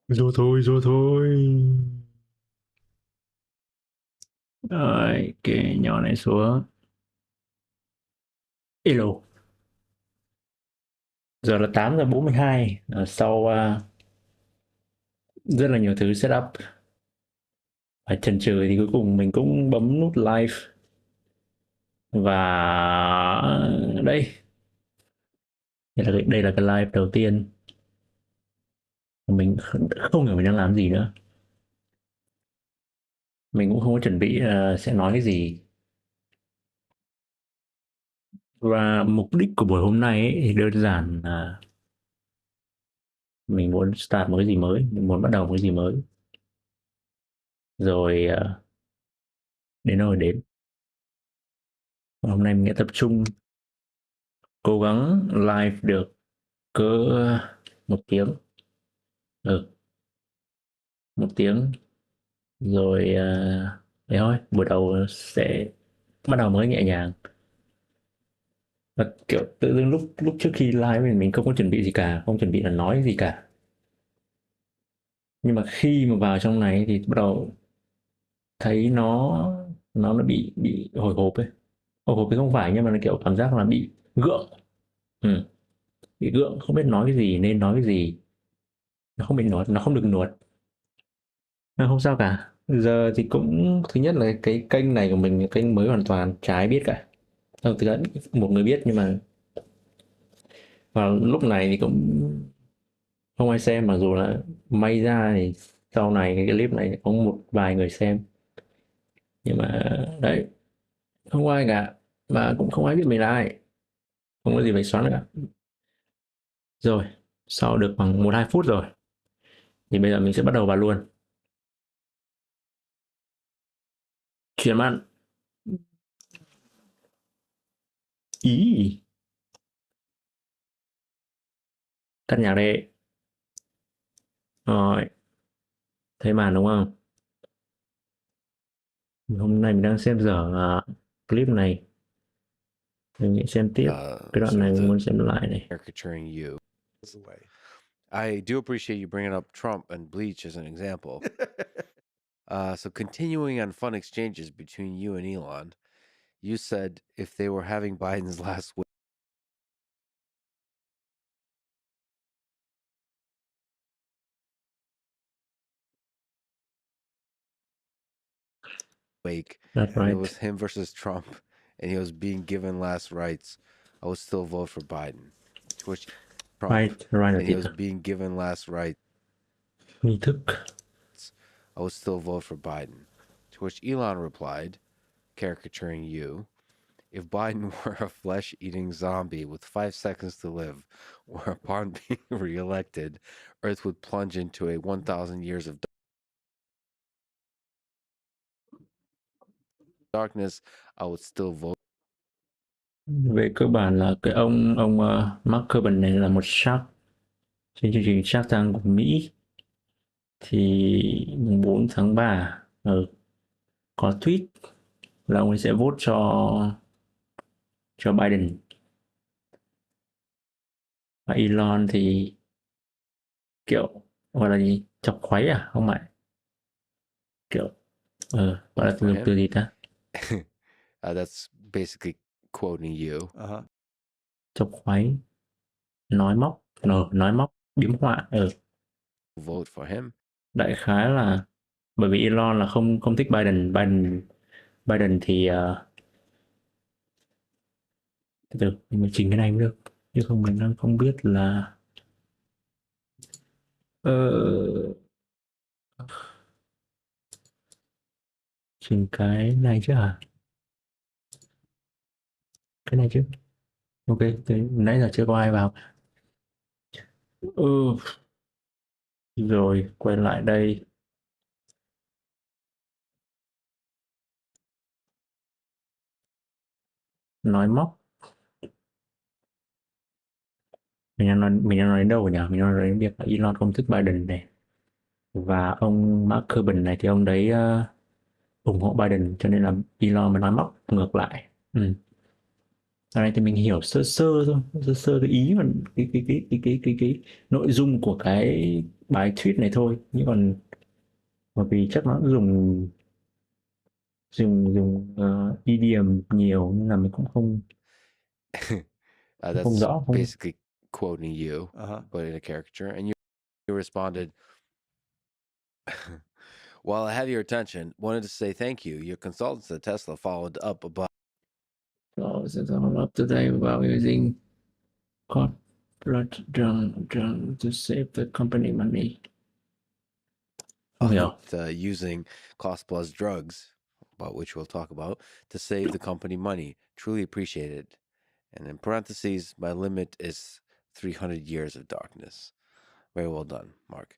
Rồi thôi. Rồi, cái nhỏ này xuống. Hello. Giờ là 8:42. Sau rất là nhiều thứ setup. Và chần chừ thì cuối cùng mình cũng bấm nút live. Và đây, đây là cái live đầu tiên. Mình không hiểu mình đang làm gì nữa. Mình cũng không có chuẩn bị sẽ nói cái gì. Và mục đích của buổi hôm nay ấy, thì đơn giản là mình muốn start một cái gì mới, mình muốn bắt đầu một cái gì mới. Rồi đến đâu rồi đến. Hôm nay mình sẽ tập trung cố gắng live được cỡ 1 tiếng. Ừ, 1 tiếng. Rồi thế thôi, buổi đầu sẽ bắt đầu mới nhẹ nhàng. Và kiểu tự dưng lúc lúc trước khi live mình không có chuẩn bị gì cả, không chuẩn bị là nói gì cả. Nhưng mà khi mà vào trong này thì bắt đầu thấy nó bị hồi hộp ấy. Hồi hộp thì không phải, nhưng mà nó kiểu cảm giác là bị gượng. Ừ, bị gượng, không biết nói cái gì nên nói cái gì. Nó không bị nuột, nó không được nuột. Không sao cả. Giờ thì cũng thứ nhất là cái kênh này của mình là kênh mới hoàn toàn, chả ai biết cả. Thực ra một người biết, nhưng mà vào lúc này thì cũng không ai xem, mặc dù là may ra thì sau này cái clip này có một vài người xem. Nhưng mà đấy, không có ai cả, mà cũng không ai biết mình là ai, không có gì phải xoắn cả. Rồi, sau được khoảng 1-2 phút rồi thì bây giờ mình sẽ bắt đầu vào luôn. Chuyển màn. Ý, cắt nhạc đi. Rồi, thấy màn đúng không? Hôm nay mình đang xem dở clip này, mình nghĩ xem tiếp. Cái đoạn sort này of mình the muốn xem lại này. caricaturing you. I do appreciate you bringing up Trump and Bleach as an example. So continuing on fun exchanges between you and Elon, you said if they were having Biden's last wake, That's and it right. was him versus Trump, and he was being given last rights, I would still vote for Biden. To which Trump, Right, right là and he gì was cơ? being given last rights, Nghi thức. I would still vote for Biden. To which Elon replied, caricaturing you, if Biden were a flesh-eating zombie with 5 seconds to live, or upon being reelected, Earth would plunge into a 1,000 years of darkness, I would still vote. Về cơ bản là cái ông Mark Cuban này là một shark trên chương trình Shark Tank của Mỹ. Thì mùng 4 tháng 3 có tweet là ông ấy sẽ vote cho Biden. Và Elon thì kiểu gọi là gì, chọc khuấy à, không phải kiểu gọi Vote là for từ him. gì ta, That's basically quoting you. chọc khuấy, nói móc, nói móc, biếm họa. Vote for him. Đại khái là bởi vì Elon là không không thích Biden thì từ từ mình mới chỉnh cái này mới được, chứ không mình đang không biết là ờ, chỉnh cái này chứ hả, cái này chứ. Ok, thế nãy giờ chưa có ai vào. Ừ, rồi quay lại đây. Nói móc, mình đang nói đến đâu rồi nhỉ? Mình đang nói đến việc là Elon không thích Biden này, và ông Mark Cuban này thì ông đấy ủng hộ Biden, cho nên là Elon mới nói móc ngược lại. Cái này thì mình hiểu sơ sơ thôi, sơ sơ cái ý mà cái nội dung của cái bài tweet này thôi. Nhưng còn bởi vì chắc nó dùng dùng dùng idiom nhiều nên là mình cũng không không That's rõ không. basically quoting you, but in a caricature. And you responded, while I have your attention, wanted to say thank you. Your consultants at Tesla followed up about. So it's all up today about using code blood drone to save the company money. Không hiểu. Using cost plus drugs, about which we'll talk about, to save the company money. Truly appreciate it. And in parentheses, my limit is 300 years of darkness. Very well done, Mark.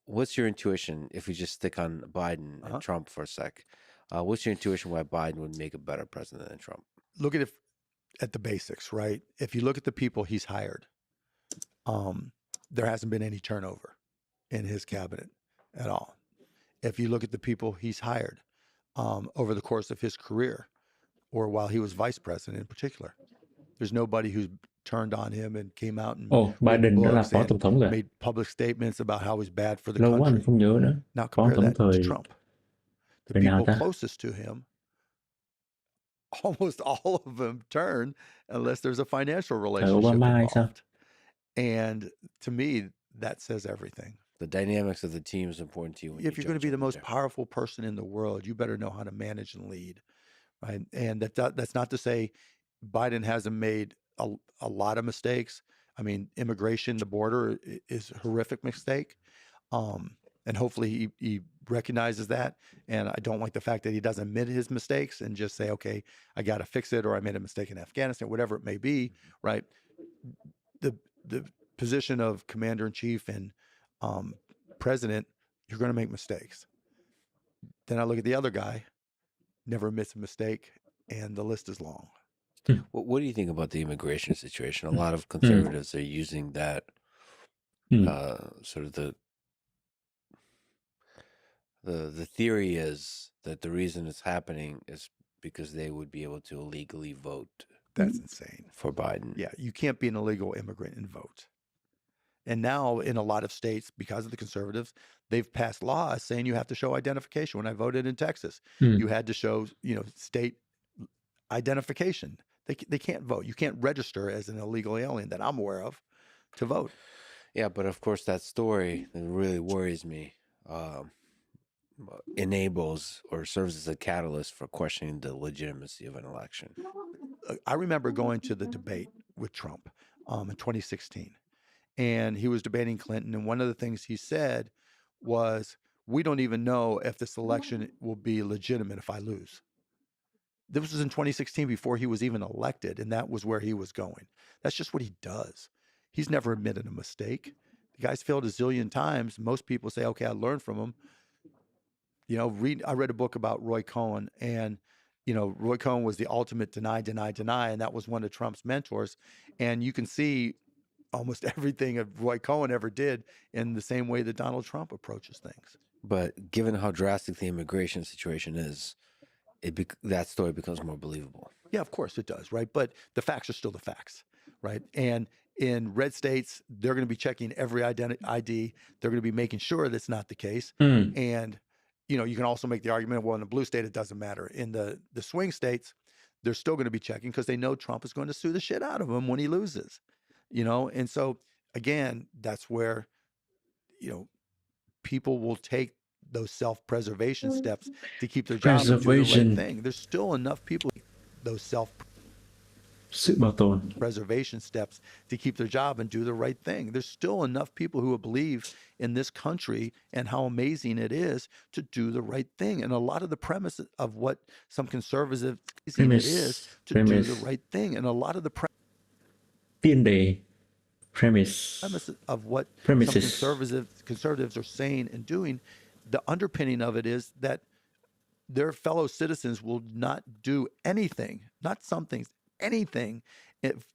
What's your intuition, if we just stick on Biden and Trump for a sec, what's your intuition why Biden would make a better president than Trump? Look at the basics, right? If you look at the people he's hired, there hasn't been any turnover in his cabinet at all. If you look at the people he's hired over the course of his career, or while he was vice president in particular, there's nobody who's turned on him and came out and written Biden đã là books phó tổng thống and rồi. made public statements about how he's bad for the Lâu quá mình country. không nhớ nữa. Now Phó compare tổng that to thời Trump. The thời nào people ta? closest to him, almost all of them turn unless there's a financial Thời relationship Obama hay sao? involved. And to me, that says everything. The dynamics of the team is important to you. If you're going to be the most powerful person in the world, you better know how to manage and lead, right? And that's not to say Biden hasn't made a lot of mistakes. I mean, immigration, the border is a horrific mistake. And hopefully he recognizes that. And I don't like the fact that he doesn't admit his mistakes and just say, okay, I got to fix it, or I made a mistake in Afghanistan, whatever it may be, right? The position of commander in chief and president, you're going to make mistakes. Then I look at the other guy, never admits a mistake, and the list is long. What do you think about the immigration situation? A lot of conservatives are using that sort of the theory is that the reason it's happening is because they would be able to illegally vote. That's insane. For Biden. Yeah, you can't be an illegal immigrant and vote. And now in a lot of states, because of the conservatives, they've passed laws saying you have to show identification. When I voted in Texas, you had to show, state identification. They can't vote. You can't register as an illegal alien that I'm aware of to vote. Yeah, but of course that story that really worries me enables or serves as a catalyst for questioning the legitimacy of an election. I remember going to the debate with Trump in 2016. And he was debating Clinton. And one of the things he said was, we don't even know if this election will be legitimate if I lose. This was in 2016 before he was even elected. And that was where he was going. That's just what he does. He's never admitted a mistake. The guy's failed a zillion times. Most people say, okay, I learned from him. I read a book about Roy Cohn, and Roy Cohn was the ultimate deny, and that was one of Trump's mentors. And you can see almost everything that Roy Cohn ever did in the same way that Donald Trump approaches things. But given how drastic the immigration situation is, that story becomes more believable. Yeah, of course it does, right? But the facts are still the facts, right? And in red states, they're going to be checking every ID. They're going to be making sure that's not the case. And you can also make the argument, well, in the blue state, it doesn't matter. In the swing states, they're still going to be checking because they know Trump is going to sue the shit out of him when he loses. And so again, that's where, people will take those self-preservation steps to keep their job and do the right thing. There's still enough people, those self-preservation steps to keep their job and do the right thing. There's still enough people who believe in this country and how amazing it is to do the right thing. And a lot of the premise of what some conservatives is to do the right thing. And a lot of the premise of what some conservatives are saying and doing, the underpinning of it is that their fellow citizens will not do anything, not some things, anything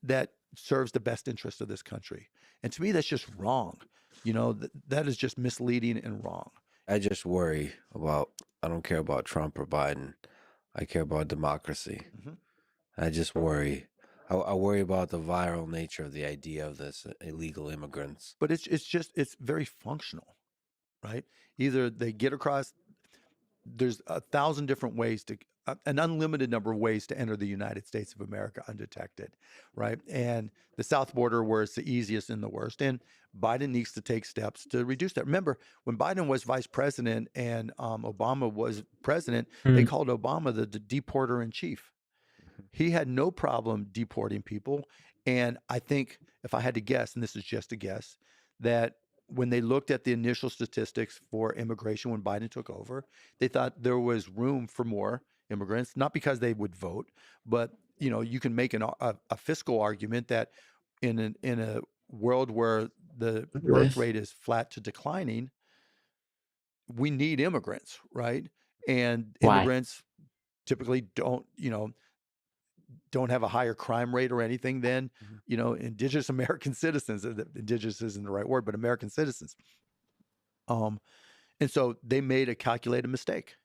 that serves the best interest of this country. And to me, that's just wrong. That is just misleading and wrong. I just worry about, I don't care about Trump or Biden. I care about democracy. I just worry I worry about the viral nature of the idea of this illegal immigrants. But it's very functional, right? Either they get across. There's 1,000 different ways an unlimited number of ways to enter the United States of America undetected, right? And the south border, where it's the easiest and the worst. And Biden needs to take steps to reduce that. Remember, when Biden was vice president and Obama was president, they called Obama the deporter in chief. He had no problem deporting people. And I think, if I had to guess, and this is just a guess, that when they looked at the initial statistics for immigration when Biden took over, they thought there was room for more immigrants, not because they would vote, but you can make a fiscal argument that in a world where the birth rate is flat to declining, we need immigrants, right? And Why? immigrants typically don't have a higher crime rate or anything than indigenous American citizens. Indigenous isn't the right word, but American citizens. And so they made a calculated mistake.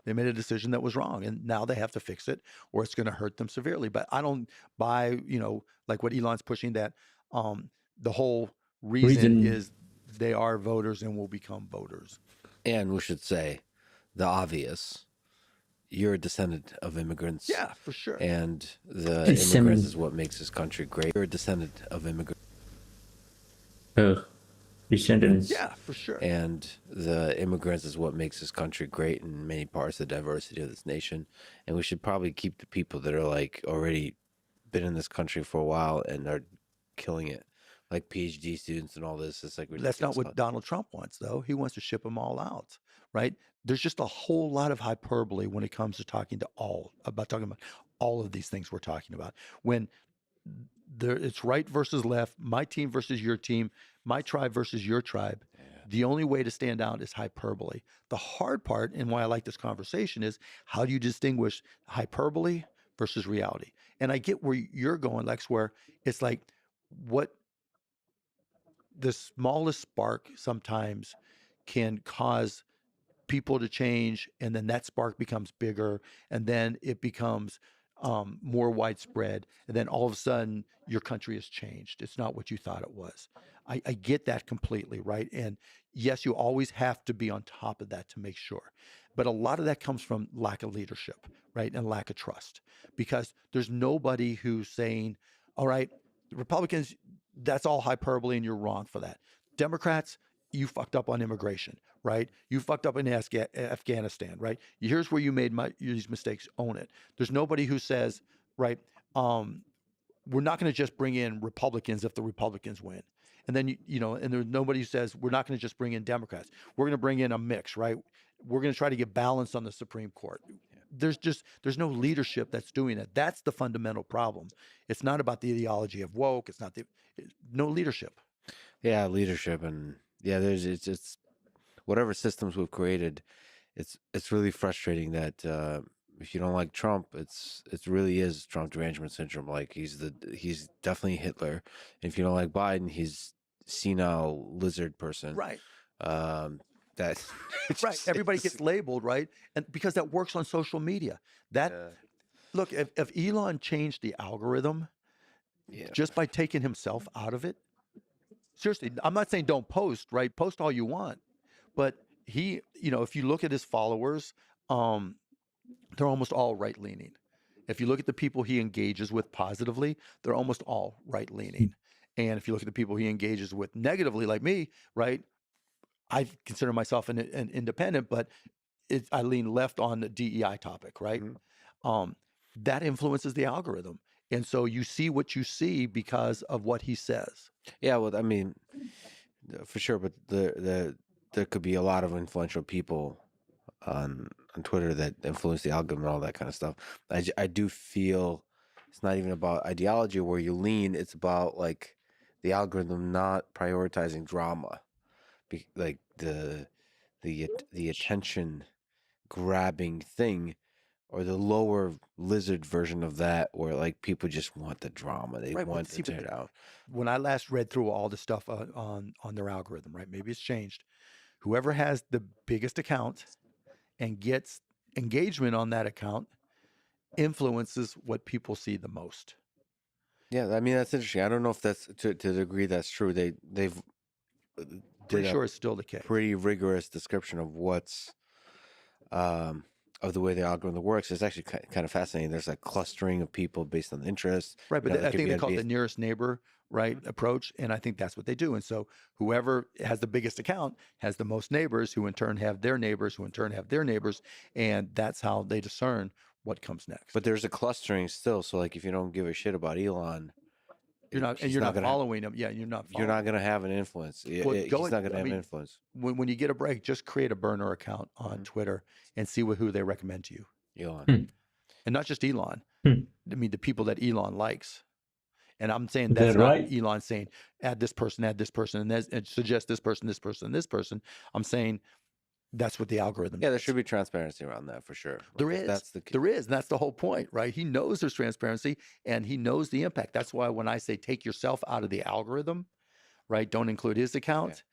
They made a decision that was wrong, and now they have to fix it, or it's going to hurt them severely. But I don't buy, like what Elon's pushing, that the whole reason is they are voters and will become voters. And we should say the obvious. You're a descendant of immigrants. Yeah, for sure. And the immigrants is what makes this country great. You're a descendant of immigrants. Descendants. Yeah, for sure. And the immigrants is what makes this country great in many parts, the diversity of this nation. And we should probably keep the people that are like already been in this country for a while and are killing it, like PhD students and all this. It's like that's not what Donald Trump wants, though. He wants to ship them all out, right? There's just a whole lot of hyperbole when it comes to talking about all of these things we're talking about. When it's right versus left, my team versus your team, my tribe versus your tribe. Yeah. The only way to stand out is hyperbole. The hard part, and why I like this conversation, is how do you distinguish hyperbole versus reality? And I get where you're going, Lex, where it's like what the smallest spark sometimes can cause people to change, and then that spark becomes bigger, and then it becomes more widespread, and then all of a sudden your country has changed. It's not what you thought it was. I get that completely, right? And yes, you always have to be on top of that to make sure. But a lot of that comes from lack of leadership, right? And lack of trust, because there's nobody who's saying, all right, Republicans, that's all hyperbole and you're wrong for that. Democrats, you fucked up on immigration, right? You fucked up in Afghanistan, right? Here's where you made these mistakes. Own it. There's nobody who says, right, we're not going to just bring in Republicans if the Republicans win. And then, and there's nobody who says we're not going to just bring in Democrats. We're going to bring in a mix, right? We're going to try to get balance on the Supreme Court. There's no leadership that's doing it. That's the fundamental problem. It's not about the ideology of woke. It's no leadership. Yeah, leadership. And yeah, it's whatever systems we've created. It's really frustrating that if you don't like Trump, it really is Trump derangement syndrome. Like he's definitely Hitler. And if you don't like Biden, he's senile lizard person. Right. That right. Everybody gets labeled, right? And because that works on social media. Look, if Elon changed the algorithm just by taking himself out of it, seriously, I'm not saying don't post, right? Post all you want. But he, if you look at his followers, they're almost all right-leaning. If you look at the people he engages with positively, they're almost all right-leaning. And if you look at the people he engages with negatively, like me, right, I consider myself an independent, but I lean left on the DEI topic, right? Mm-hmm. That influences the algorithm. And so you see what you see because of what he says. Yeah, well, I mean, for sure, but there could be a lot of influential people on Twitter that influence the algorithm and all that kind of stuff. I do feel it's not even about ideology or where you lean. It's about like the algorithm not prioritizing drama, like the attention grabbing thing, or the lower lizard version of that, where like people just want the drama. They want to turn it out. When I last read through all the stuff on their algorithm, right? Maybe it's changed. Whoever has the biggest account and gets engagement on that account influences what people see the most. Yeah, I mean that's interesting. I don't know if that's to the degree that's true. They've Pretty did a sure it's still the case. pretty rigorous description of what's um of the way the algorithm works. It's actually kind of fascinating. There's a clustering of people based on interest. Right, but there I could think be they a call it the base- nearest neighbor, right, approach, and I think that's what they do. And so whoever has the biggest account has the most neighbors, who in turn have their neighbors, who in turn have their neighbors, and that's how they discern what comes next. But there's a clustering still. So like if you don't give a shit about Elon, you're not, and he's you're not gonna following them. Yeah, you're not. you're not gonna have an influence. Well, He's go. not gonna I have an mean, influence. when you get a break, just create a burner account on Twitter and see who they recommend to you, Elon. and not just Elon. Hmm. I mean, the people that Elon likes. And I'm saying Is that's that not right? Elon saying add this person, and suggest this person, this person, this person. I'm saying that's what the algorithm Yeah, there does. should be transparency around that for sure. There Like, is. That's the There is. And that's the whole point, right? He knows there's transparency and he knows the impact. That's why when I say take yourself out of the algorithm, right? Don't include his account,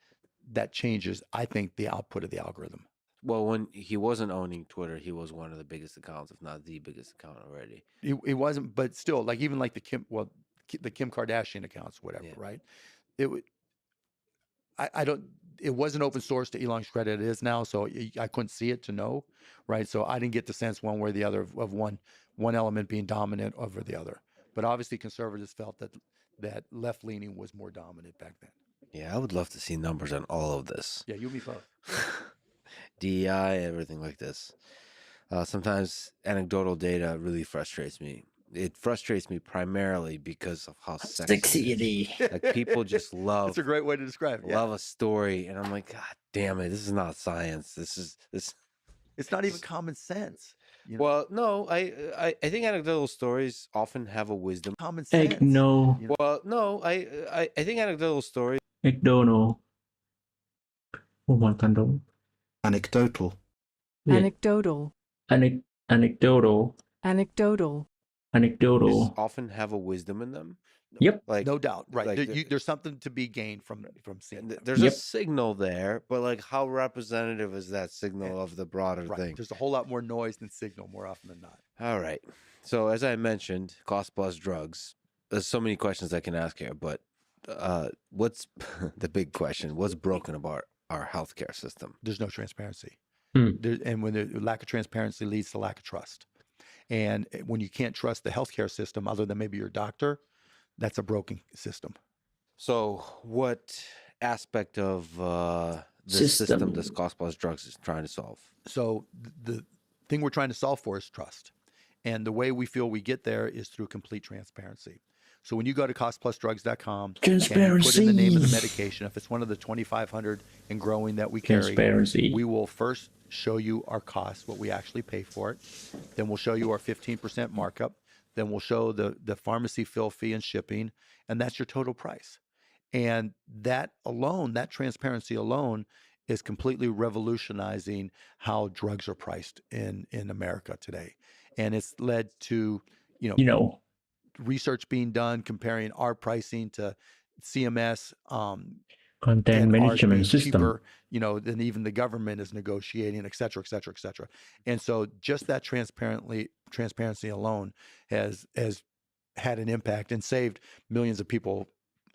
that changes, I think, the output of the algorithm. Well, when he wasn't owning Twitter, he was one of the biggest accounts, if not the biggest account already. It wasn't, but still, like even like the Kim Kardashian accounts, whatever, Yeah. right? It would. I don't. It wasn't open source to Elon's credit. It is now, so I couldn't see it to know, right? So I didn't get the sense one way or the other of one element being dominant over the other. But obviously, conservatives felt that left leaning was more dominant back then. Yeah, I would love to see numbers on all of this. Yeah, you and me both. DEI, everything like this. Sometimes anecdotal data really frustrates me. It frustrates me primarily because of how sexy it is. Like people just love That's a great way to describe it. Yeah. love a story, and I'm like, God damn it, this is not science. This. It's not even common sense. You know? Well, no, I think anecdotal stories often have a wisdom. Common sense. No. You know? Well, no, I think anecdotal stories. McDonald. Hoàn toàn đúng. Anecdotal. Yeah. Anecdotal. Anecdotal. Anecdotal. Anecdotal. often have a wisdom in them. Yep. Like No doubt. Right. like there's something to be gained from seeing them. there's a Yep. signal there, but like how representative is that signal of the broader Right. thing? There's a whole lot more noise than signal more often than not. All right. So as I mentioned, cost plus drugs. There's so many questions I can ask here, but what's the big question? What's broken about our healthcare system? There's no transparency. Hmm. And when the lack of transparency leads to lack of trust. And when you can't trust the healthcare system other than maybe your doctor, that's a broken system. So what aspect of this system does cost plus drugs is trying to solve? So the thing we're trying to solve for is trust. And the way we feel we get there is through complete transparency. So when you go to costplusdrugs.com and you put in the name of the medication, if it's one of the 2,500 and growing that we carry, Transparency. we will first show you our costs, what we actually pay for it. Then we'll show you our 15% markup. Then we'll show the pharmacy fill fee and shipping, and that's your total price. And that alone, that transparency alone, is completely revolutionizing how drugs are priced in America today. And it's led to, research being done comparing our pricing to CMS, Content and ours management being system. cheaper, than even the government is negotiating, et cetera, et cetera, et cetera. And so just that transparency alone has had an impact and saved millions of people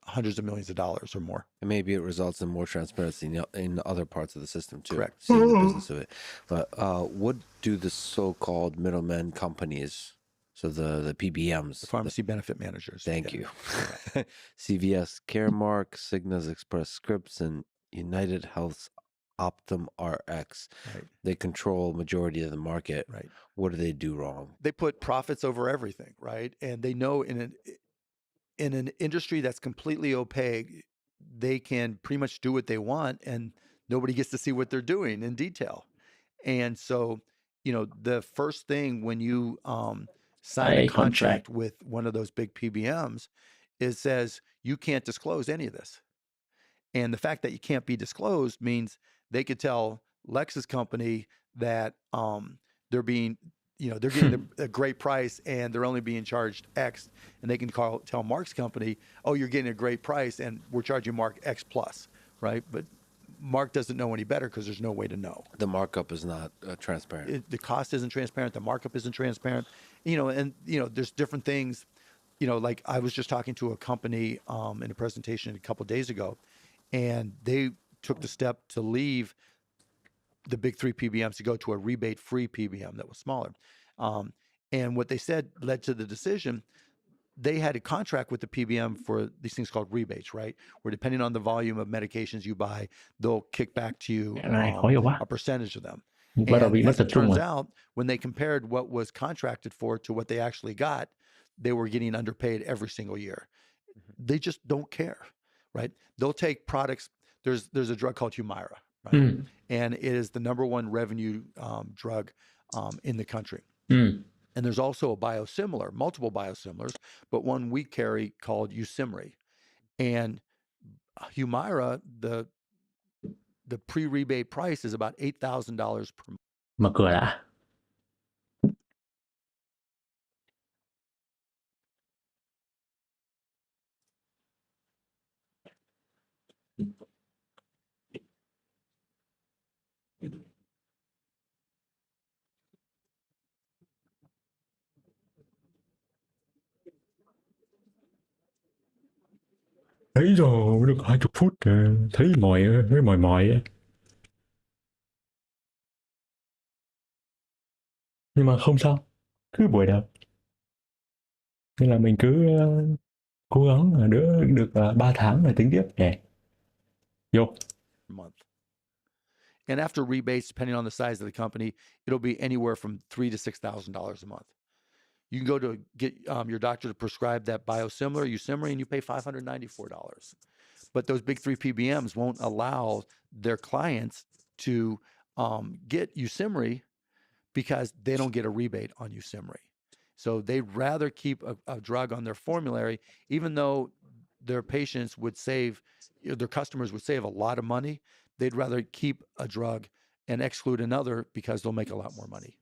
hundreds of millions of dollars or more. And maybe it results in more transparency in other parts of the system too. Correct. Seeing the business of it. But what do the so-called middlemen companies, so the PBMs, The pharmacy benefit managers. thank Yeah. you, CVS Caremark, Cigna's Express Scripts, and United Health's Optum RX, Right. they control majority of the market. Right. What do they do wrong? They put profits over everything, right? And they know in an industry that's completely opaque, they can pretty much do what they want and nobody gets to see what they're doing in detail. And so, the first thing when you sign a A contract. contract with one of those big PBMs, it says you can't disclose any of this. And the fact that you can't be disclosed means they could tell Lexus company that they're being, they're getting a great price and they're only being charged X, and they can tell Mark's company, oh, you're getting a great price and we're charging Mark X plus, right? But Mark doesn't know any better because there's no way to know. The markup is not transparent. The cost isn't transparent. The markup isn't transparent. There's different things like I was just talking to a company in a presentation a couple of days ago, and they took the step to leave the big three PBMs to go to a rebate-free PBM that was smaller. And what they said led to the decision. They had a contract with the PBM for these things called rebates, right? Where depending on the volume of medications you buy, they'll kick back to you Cái này khó hiểu quá. a percentage of them. Bắt đầu And bị mất as tập it trung turns rồi. out, when they compared what was contracted for to what they actually got, they were getting underpaid every single year. They just don't care, right? They'll take products. There's a drug called Humira, right? Ừ. And it is the number one revenue drug in the country. Ừ. And there's also a biosimilar, multiple biosimilars, but one we carry called Usimry. And Humira, the pre-rebate price is about $8,000 per month. Mở cửa đã. Thấy rồi, mới được 20 phút rồi. Thấy mỏi mỏi. Nhưng mà không sao, cứ buổi đầu. Nên là mình cứ cố gắng là được 3 tháng rồi tính tiếp nhỉ. Vô. Month. And after rebates, depending on the size of the company, it'll be anywhere from $3,000 to $6,000 a month. You can go to get your doctor to prescribe that biosimilar, Usimry, and you pay $594. But those big three PBMs won't allow their clients to get Usimry because they don't get a rebate on Usimry. So they'd rather keep a drug on their formulary, even though their patients would save, their customers would save a lot of money. They'd rather keep a drug and exclude another because they'll make a lot more money.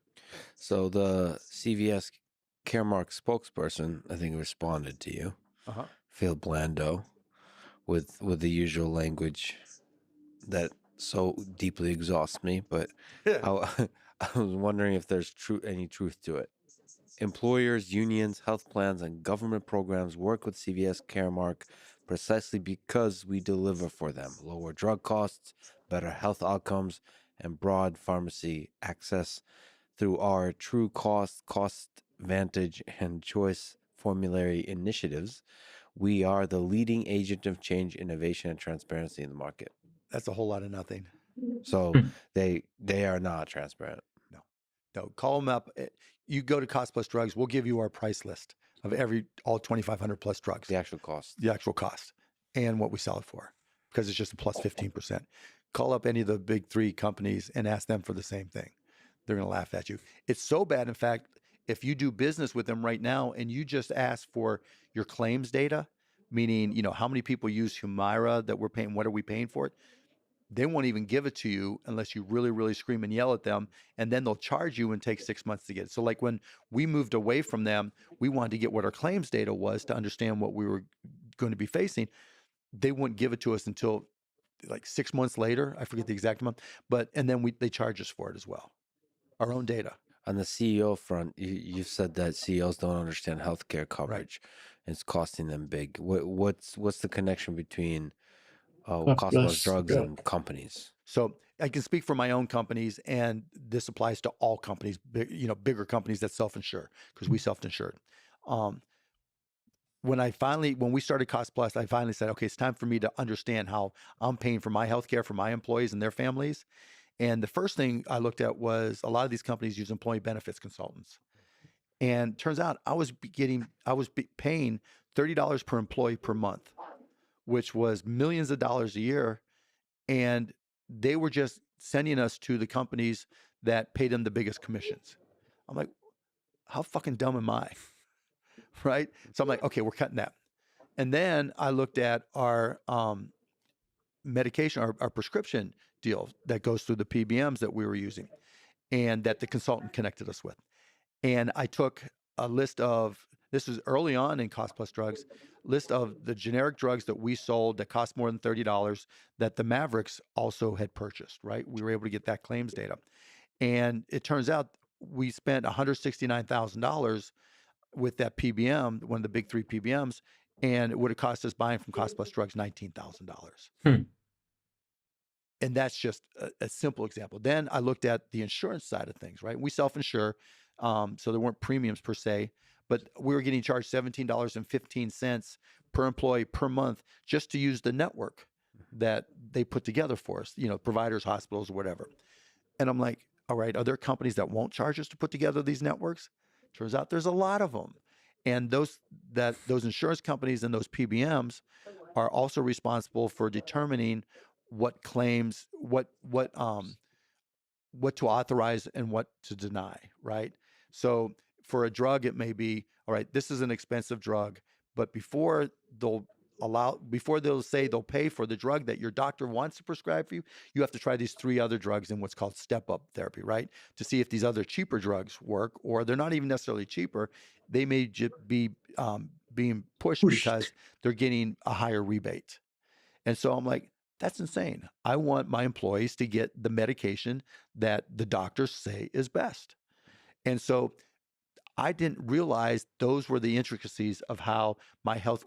So the CVS Caremark spokesperson, I think, responded to you, Phil Blando, with the usual language that so deeply exhausts me. But I was wondering if there's any truth to it. Employers, unions, health plans, and government programs work with CVS Caremark precisely because we deliver for them lower drug costs, better health outcomes, and broad pharmacy access through our true cost vantage, and choice formulary initiatives. We are the leading agent of change, innovation, and transparency in the market. That's a whole lot of nothing. So they are not transparent. No, call them up. You go to Cost Plus Drugs. We'll give you our price list of all 2,500 plus drugs. The actual cost. The actual cost and what we sell it for, because it's just a plus 15%. Call up any of the big three companies and ask them for the same thing. They're going to laugh at you. It's so bad. In fact, if you do business with them right now and you just ask for your claims data, meaning, how many people use Humira that we're paying, what are we paying for it? They won't even give it to you unless you really, really scream and yell at them. And then they'll charge you and take 6 months to get it. So like when we moved away from them, we wanted to get what our claims data was to understand what we were going to be facing. They wouldn't give it to us until like 6 months later. I forget the exact month, and then they charge us for it as well. Our own data. On the CEO front, you said that CEOs don't understand healthcare coverage. Right. It's costing them big. What's the connection between cost plus drugs and companies? So I can speak for my own companies, and this applies to all companies, bigger companies that self-insure, because we self-insured. When we started Cost Plus, I finally said, okay, it's time for me to understand how I'm paying for my healthcare for my employees and their families. And the first thing I looked at was a lot of these companies use employee benefits consultants. And turns out I was paying $30 per employee per month, which was millions of dollars a year. And they were just sending us to the companies that paid them the biggest commissions. I'm like, how fucking dumb am I? Right? So I'm like, okay, we're cutting that. And then I looked at our medication, our prescription deal that goes through the PBMs that we were using and that the consultant connected us with. And I took a list of, this was early on in Cost Plus Drugs, list of the generic drugs that we sold that cost more than $30 that the Mavericks also had purchased, right? We were able to get that claims data. And it turns out we spent $169,000 with that PBM, one of the big 3 PBMs, and it would have cost us buying from Cost Plus Drugs $19,000. Hmm. And that's just a simple example. Then I looked at the insurance side of things, right? We self-insure, so there weren't premiums per se, but we were getting charged $17.15 per employee per month just to use the network that they put together for us, providers, hospitals, whatever. And I'm like, all right, are there companies that won't charge us to put together these networks? Turns out there's a lot of them. And those insurance companies and those PBMs are also responsible for determining what claims, what to authorize and what to deny, right? So for a drug, it may be, all right, this is an expensive drug, but before they'll say they'll pay for the drug that your doctor wants to prescribe for you, you have to try these 3 other drugs in what's called step-up therapy, right? To see if these other cheaper drugs work, or they're not even necessarily cheaper. They may be being pushed because they're getting a higher rebate. And so I'm like, that's insane. I want my employees to get the medication that the doctors say is best. And so I didn't realize those were the intricacies of how my health